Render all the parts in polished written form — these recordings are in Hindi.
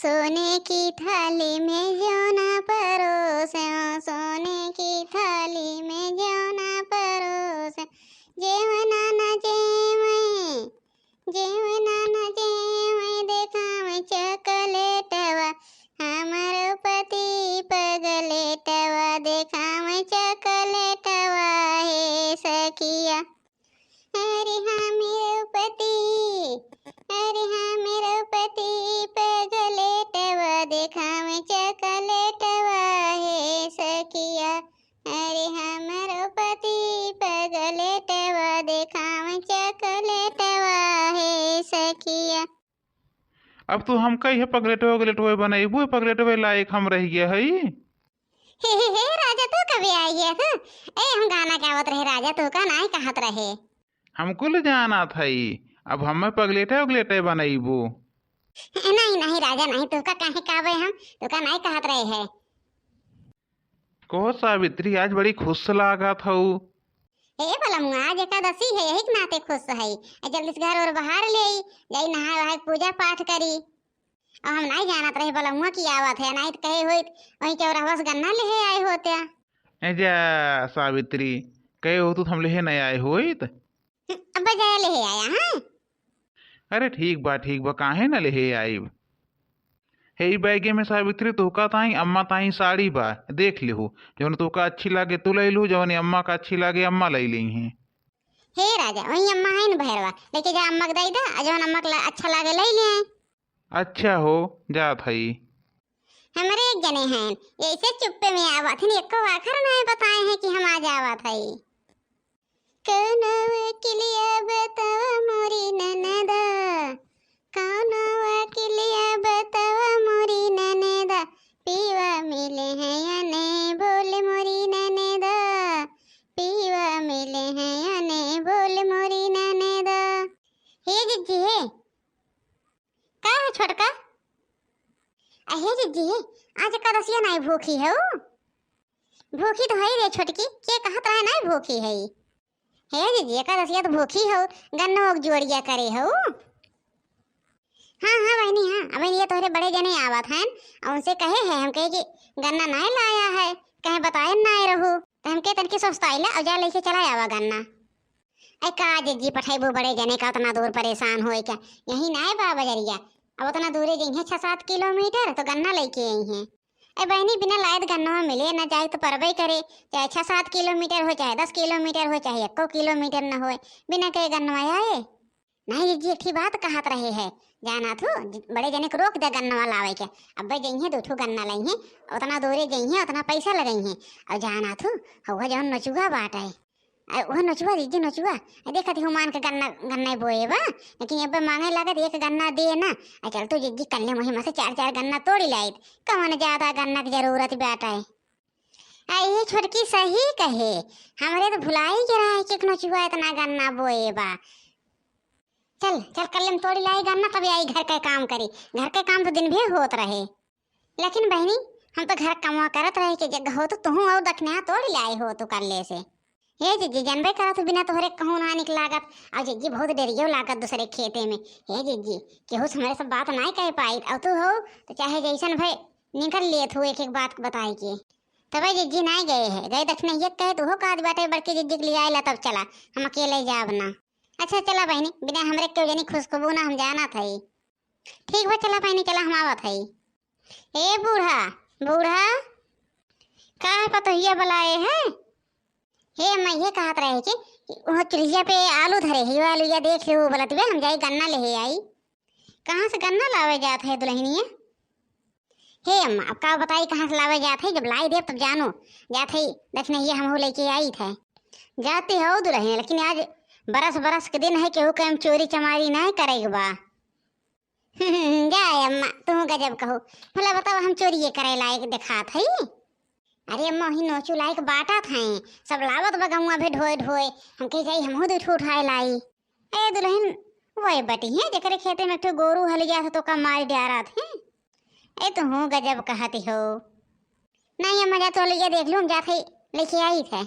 सोने की थाली में ज्यों ना परोसे, सोने की थाली में ज्यों ना परोसे, जेवना न जेवै, जेवना न जेवै, देखावै चॉकलेटवा, हमरो पति पगलेटवा, देखावै चॉकलेटवा हे सखिया। अरे हाँ मेरो पति, अरे हाँ मेरो पति पगलेटवा, देखावै चॉकलेटवा हे सखिया। अरे हमरो पति पगलेटवा, देखावै चॉकलेटवा हे सखिया। अब तो हम कही है पगलेटवे वगलेटवे बनाइबू, पगलेटवे लायक हम रह गया है। हे राजा तू कभी आई है तू? ए हम गाना गावत रहे राजा, तू का नाई कहत रहे। हमको ले जाना था ही। अब हमें पगलेटे वगलेटे बनाइबू। नहीं नहीं राजा नहीं, तू का काहे कावे, हम तू का नाई कहत रहे है। कहो सावित्री, आज बड़ी खुश लागत हऊ। ए बलमुआ, आज एकादशी है, यही के नाते खुश है। जल्दी से घर और बाहर ले जाई, नहा वहा पूजा पाठ करी। और हम नहीं जानत रहे बलमुआ की आवत है, नहीं तो कहे होई वही चौराहा से गन्ना ले आए होते। जा सावित्री, कहे हो तू हम ले नहीं आए होइत। अब जाए ले आया हाँ। अरे ठीक बा काहे न ले आईब। हे बैगे में सावित्री तोका ताई अम्मा ताई साड़ी बा, देख लिहू। जौन तोका अच्छी लागे तू ले लू, जौन अम्मा का अच्छी लागे अम्मा ले ली हैं। हे राजा, वही अम्मा है न भैरवा, लेके जा अम्मा के दई दा, जौन अम्मा के अच्छा लागे ले ले। अच्छा हो जा थई। हमारे एक जने हैं ऐसे चुप्पे में आवत हैं, एको आखर नहीं बताए हैं कि हम आज आवत है। कौनवा किलिया बतावा मोरी ननदा, कौनवा किलिया बतावा मोरी ननदा, पीवा मिले हैं या नहीं बोले मोरी ननदा, पीवा मिले हैं या नहीं बोले मोरी ननदा। हे जिज्जी है का है छोटका? अहे जिज्जी है, आज एकादशिया नहीं भूखी है वो। भूखी तो है रे छोटकी, के कहत रहे नहीं भूखी है। हे दीदी एकादशिया तो भूखी हो, गन्नो जोड़िया करे हो। हाँ हाँ बहनी हाँ, अब ये तोहरे बड़े जने आवत हैं और उनसे कहे है, हम कहे कि गन्ना नहीं लाया है, कहे बताए ना रहू, तो हम कहे तनकी सस्ताइला और जा लेके चला आवा गन्ना। ऐ का जी पठाइबो बड़े जने का उतना दूर परेशान होए क्या, यही ना है बा बजरिया, अब उतना दूरे गई है 6-7 किलोमीटर, तो गन्ना लेके आई हैं। ए बहनी बिना लायद गन्ना मिले ना जाए तो परबे करे, चाहे 6-7 किलोमीटर हो, चाहे 10 किलोमीटर हो, चाहे 1 किलोमीटर न हो, बिना कहे गन्ना आए। नहीं जी एक बात कहत रहे है, जाना थू बड़े जने को रोक दे गन्ना वाला आवे के, अब जई है 2 गन्ना लाई है, उतना दूरे जई है उतना पैसा लगई है। और जाना थू हुआ जौन नचुआ बाट है, वह नचुआ दीजिए नचुआ देखा थी हुमान के गन्ना गन्ना बोए बा, लेकिन अब मांगे लागत एक गन्ना दे ना। चल तू जिज्जी कल मुहिमा से 4-4 गन्ना तोड़ी लाई, कौन ज्यादा गन्ना की जरूरत बैठा है। ये छोटकी सही कहे, हमरे तो भुलाई के रहा है कि नचुआ इतना गन्ना बोए बा। चल चल कल तोड़ी लाई गन्ना, तभी आई घर का काम करी, घर का काम तो दिन भी होत रहे। लेकिन बहनी हम तो घर कमा करत रहे के जगह हो, तो तुम और दखने तोड़ी लाई हो तो कर ले से। हे जिज्जी जानबे करा तो बिना तोहरे कहूँ ना निक लागत, और जिज्जी बहुत डरियो लागत दूसरे खेते में। हे जिज्जी केहू हमारे सब बात नहीं कह पाई, और तू हो तो चाहे जैसन भाई निकल लिए तू एक एक बात बताई के, तब जिज्जी नहीं गए है, गए दक्षिण ये कहे तू हो काज बाटे बड़की जिज्जी के लिए आएला, तब चला हम अकेले जाब ना। अच्छा चला बहनी, बिना हमरे क्यों जनी खुशखबू ना हम जाना था। ठीक बा चला बहनी, चला हम आवत है। ए बूढ़ा बूढ़ा का पतोहिया बुलाए है। हे मैं ये कहत रहे कि वो चुल्हिया पे आलू धरे है, वो आलू या देख लो बोलत बे, हम जाई गन्ना ले आई। कहाँ से गन्ना लावे जात है दुल्हनिया? हे अम्मा अब का बताई कहाँ से लावे जात है, जब लाई दे तब जानो जात है। देखने ये हम लेके आई थे, जाते हो दुल्हन, लेकिन आज बरस के दिन है, केहू कम चोरी चमारी नहीं करेगा बा। जाए अम्मा तुम गजब कहो, भला बताओ हम चोरी ये करे लायक दिखात है। अरे अम्मा ही नोचू लायक बाटा थे, सब लावत बगमुआ भी ढोए ढोए, हम कह जाई हमहू दूठो उठाए लाई। ए दुल्हन वही बटी है जकरे खेते में तो गोरू हल गया था तो का मार डारा थे। ए तो हूँ गजब कहती हो। नहीं अम्मा जा तो लिया देख लूँ, हम जाते लेके आई थे।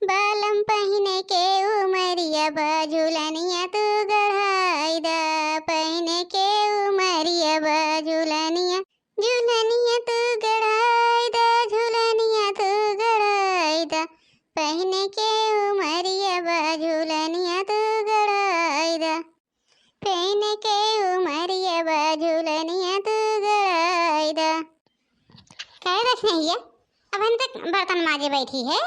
बालम पहिने के उमरिया बाझुलनिया तू गढ़ाई दा, पहिने के उमरिया बाझुलनिया, झुलनिया तू गढ़ाई दा, झुलनिया तू गढ़ाई दा, पहिने के उमरिया बाझुलनिया तू गढ़ाई दा, पहिने के उमरिया बाझुलनिया तू गढ़ाई दा। कहे देख नहीं है, अब हम तक बर्तन माजे बैठी है।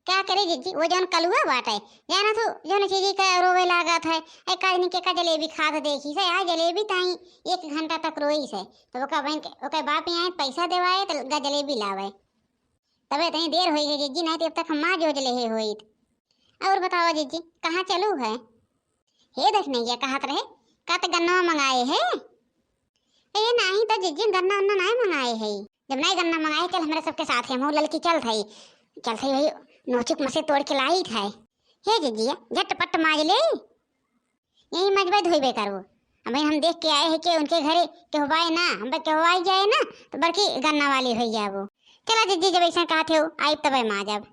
क्या करे जीजी, वो जौन कलुआ बात है जाना तो जौन चीजी का रोवे लागत है। एक काजनी के का जलेबी खाद देखी से आज जलेबी ताई 1 घंटा तक रोई से, तो ओका बहन के ओके बाप यहाँ पैसा देवाए तो गा जलेबी लावे, तबे तई देर होई है जीजी, नहीं तब तक हम माँ जोज ले होई। और बताओ जीजी कहाँ चलू है? हे देख नहीं है कहत रहे का तो गन्ना मंगाए है। ए नहीं तो जीजी गन्ना उन्ना नहीं मंगाए है, जब नहीं गन्ना मंगाए चल हमारे सबके साथ है, मुँह ललकी चल थई वही नोचुक मसे तोड़ के लाई था। हे जीजिया झटपट माज ले, यही मजबे धोइबे करो। अब हम देख के आए हैं कि उनके घरे कहवाए ना, हम कहवाई जाए ना तो बड़की गन्ना वाली हो जाबो। चला जीजी जब ऐसा कहते हो आई तबे माजब।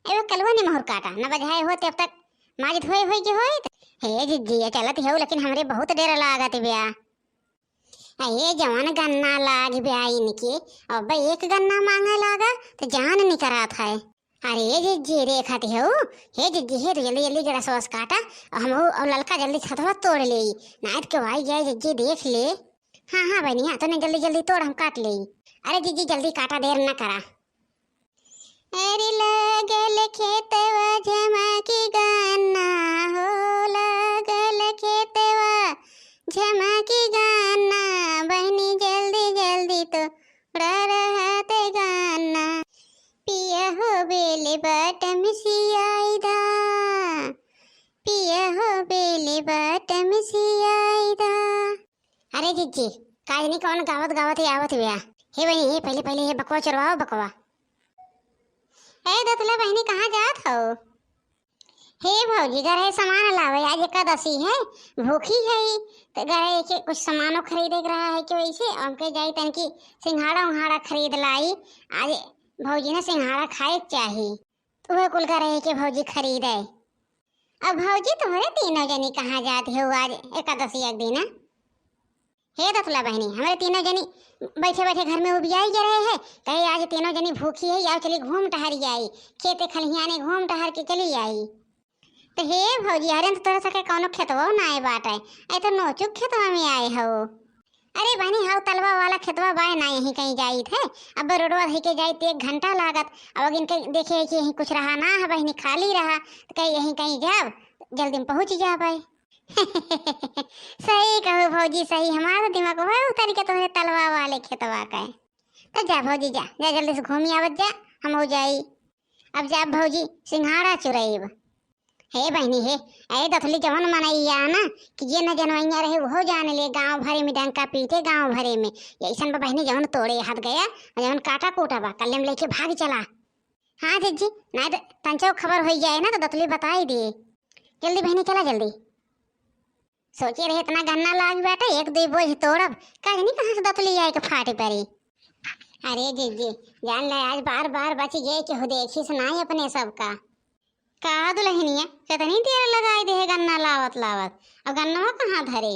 एवं कलवा नहीं मोहर काटा न बजाए हो तब तक माज धोए होई के होई। हे जीजिया चलत हो लेकिन हमरे बहुत देर लागत ब्या। ये जवान गन्ना लाग ब्या इनके, अब 1 गन्ना मांगे लागा तो जान नहीं करात है। अरे जीजी देखत हो, हे जीजी हे तो जल्दी जल्दी जरा सॉस काटा और हम और ललका जल्दी छतवा तोड़ ले, नाइट के भाई जाए जीजी देख ले। हाँ हाँ बनिया तो नहीं जल्दी जल्दी तोड़ हम काट ले। अरे जीजी जल्दी काटा देर न करा। अरे लगल खेतवा झमकी गन्ना हो, लगल खेतवा झमकी गन्ना, बहनी जल्दी जल्दी तो रहते गन्ना, पिया हो बेले बटम सियाई दा, पिया हो बेले बटम सियाई दा। अरे जीजी काजनी कौन गावत गावत ही आवत हुआ। हे बहनी हे पहले हे बकवा चरवाओ बकवा। ए दतला बहनी कहाँ जात हो? हे भौजी घरे सामान लावे, आज एकादशी है, भूखी है तो घरे के कुछ सामानों खरीदे रहा है कि वैसे हमके जाई तनकी सिंघाड़ा उंघाड़ा खरीद लाई। आज भौजी ने सिंघाड़ा खाए चाहिए तो वह कुल रहे के भौजी खरीदे। अब भौजी तुम्हारे तीनों जनी कहाँ जाती हो आज एकादशी एक दिन? हे दतला बहनी हमारे तीनों जनी बैठे बैठे घर में उबियाई जा रहे हैं, कहे आज तीनों जनी भूखी है, आओ चली घूम टहर आई, खेते खलिहाने घूम टहर के चली आई। तो हे भौजी अरे तो तोरा सके कौनो खेतवा ना आए बाटे, ऐ तो नोचुक खेतवा में आए हो। अरे बहनी हाउ तलवा वाला खेतवा बाय ना यहीं कहीं जाई थे, अब रोडवा धई के जाई 1 घंटा लागत। अब इनके देखे कि यहीं कुछ रहा ना है बहनी खाली रहा तो कहीं यहीं कहीं जाब जल्दी में पहुँच जा पाए। सही कहो भौजी सही, हमारा दिमाग वह उतर के तुम्हारे तलवा वाले खेतवा का है। तो जा भौजी जा जा जल्दी से घूमी आवत जा, हम हो जाई। अब जा भौजी सिंघाड़ा चुराइब। हे बहनी हे ऐ दथली जवन मनैया ना कि ये न जनवैया रहे वो जाने ले, गांव भरे में डंका पीटे गांव भरे में, ऐसन बहनी जवन तोड़े हाथ गया और जवन काटा कूटा बा कल्ले लेके भाग चला। हाँ जीजी नहीं तो तंचो खबर हो जाए ना तो दतली बताई दी। जल्दी बहनी चला जल्दी। सोचे रहे इतना गन्ना लाग बैठे 1-2 बोझ तोड़ब, कहीं नहीं कहाँ से दतली आए के फाटे पड़ी। अरे जीजी जान ले आज बार बार बच गए कि हो देखी सुनाई अपने सबका। कहा दुल्हनिया कितनी देर लगाई दे गन्ना लावत लावत, अब गन्ना कहाँ धरे?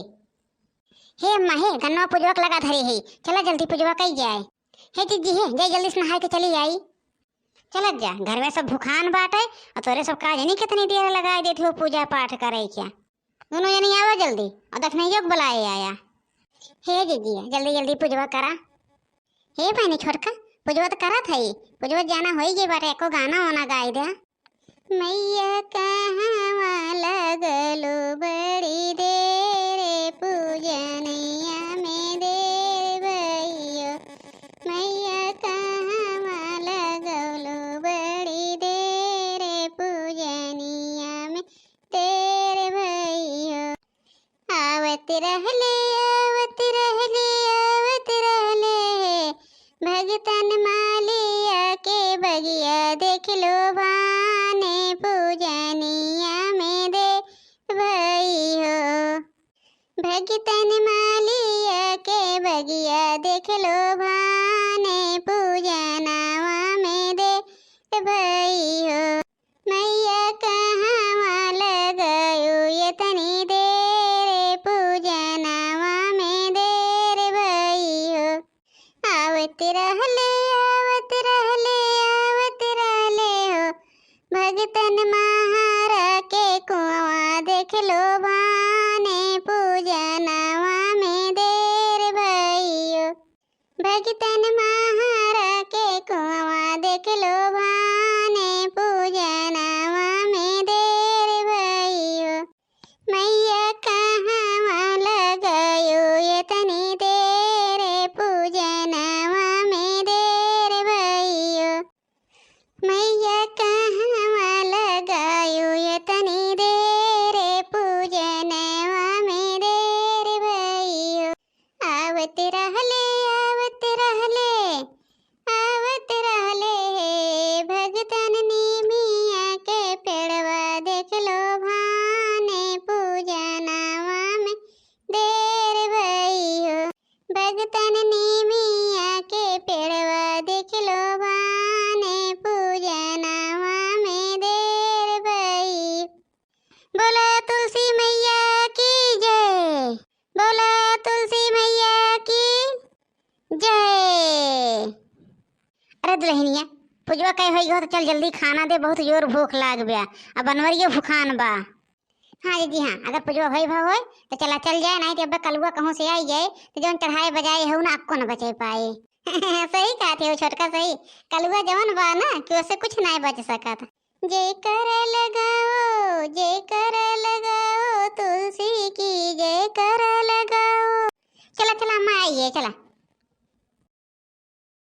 हे अम्मा हे गन्ना पुजवक लगा धरे है, चला जल्दी पुजवा कई जाए। हे जीजी हे जाए जल्दी से नहा के चली आई। चलत जा घर में सब भूखान बाटे और तोरे सब काज नहीं कितनी देर लगाई देती हो पूजा पाठ करे क्या। दोनों जनी आवा जल्दी और देखने योग बुलाए आया। हे जीजी जल्दी जल्दी पुजवा करा। हे बहनी छोटका पुजवा तो करा था, पुजवा जाना हो गई बाटे, एको गाना वाना गाई दे। मैया कहाँ लगलो बड़ी देर पूजनिया में देर भैया, मैया कहाँ लगलो बड़ी देर पूजनिया में देर भैया। आवत रहले आवत रहले आवत रहले भगतन मालिया के बगिया देख लो भाने पूजनिया में दे भैया, भगतन मालिया के बगिया देख लो भाने पूजनावा में दे भैया। आवत रहले हो भगतन महारा के कुआं देख लो भाने पूजनवा में देर भइयो भगतन महारा के कुआं देख लो भाने पूजनवा में देर भइयो मैया कहाँ लगायो ये तनी देर पूजनवा में देर भइयो मैया कहाँ लगायो ये तनी देर पूजनवा में देर भइयो आवत रहले भगतन नीमिया के पेड़वा देख लो भाने पूजनवा में देर भइयो भगतन नीमिया के पेड़वा देख लो भाने पूजनवा में देर भइयो बोला तुलसी मैया की जय बोला तुलसी मैया की जय। अरे दुल्हनिया पुजवा कह होई हो तो चल जल्दी खाना दे बहुत जोर भूख लाग गया अब बनवरियो भूखान बा। हाँ जी हाँ अगर पुजवा होई भा होई तो चला चल जाए नहीं तो अब कलुआ कहूँ से आई जाए तो जौन चढ़ाए बजाए हो ना आपको न बचे पाए सही कहते हो छोटका सही कलुआ जवन बा ना कि उससे कुछ नहीं बच सकत। जे कर लगाओ तुलसी की जय कर लगाओ। चला चला अम्मा आइए चला।